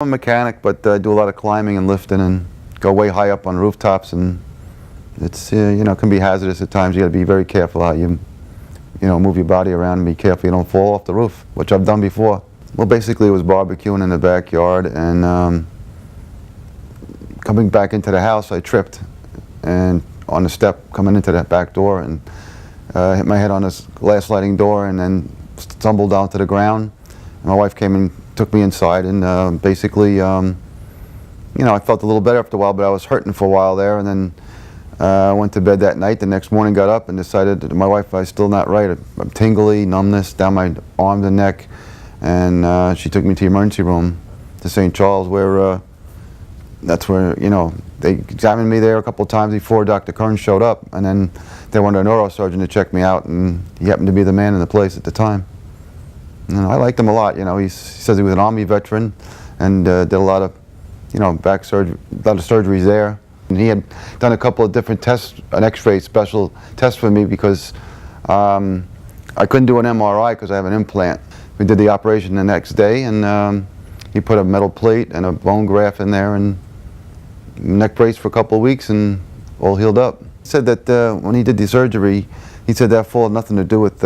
I'm a mechanic, but I do a lot of climbing and lifting and go way high up on rooftops, and it's it can be hazardous at times. You got to be very careful how you move your body around and be careful you don't fall off the roof, which I've done before. Well, basically it was barbecuing in the backyard, and coming back into the house I tripped and on the step coming into that back door, and hit my head on this glass sliding door and then stumbled down to the ground. And my wife came and took me inside, and basically I felt a little better after a while, but I was hurting for a while there, and then I went to bed that night. The next morning got up and decided to my wife I was still not right. I'm tingly, numbness down my arms and neck, and she took me to the emergency room to St. Charles, where that's where they examined me there a couple of times before Dr. Kern showed up, and then they wanted a neurosurgeon to check me out, and he happened to be the man in the place at the time. I liked him a lot. He says he was an Army veteran and did a lot of back surgery, a lot of surgeries there. And he had done a couple of different tests, an X-ray special test for me, because I couldn't do an MRI because I have an implant. We did the operation the next day, and he put a metal plate and a bone graft in there and neck brace for a couple of weeks, and all healed up. He said that when he did the surgery, he said that fall had nothing to do with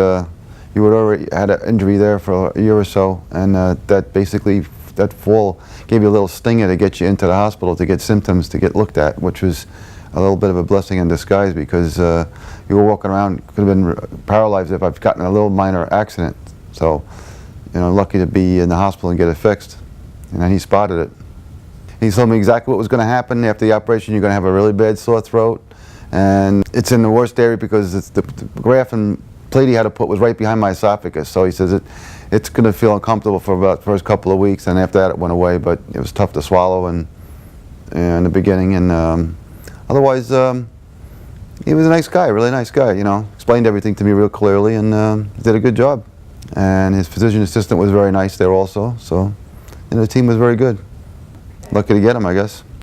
you had already had an injury there for a year or so, and that basically that fall gave you a little stinger to get you into the hospital to get symptoms to get looked at, which was a little bit of a blessing in disguise, because you were walking around, could have been paralyzed if I've gotten a little minor accident. So lucky to be in the hospital and get it fixed. And then he spotted it. He told me exactly what was going to happen after the operation. You're going to have a really bad sore throat, and it's in the worst area because it's the graft and plate he had to put was right behind my esophagus. So he says it's going to feel uncomfortable for about the first couple of weeks, and after that it went away, but it was tough to swallow in the beginning. And otherwise he was a nice guy, really nice guy. Explained everything to me real clearly, and did a good job. And his physician assistant was very nice there also, so the team was very good. Lucky to get him, I guess.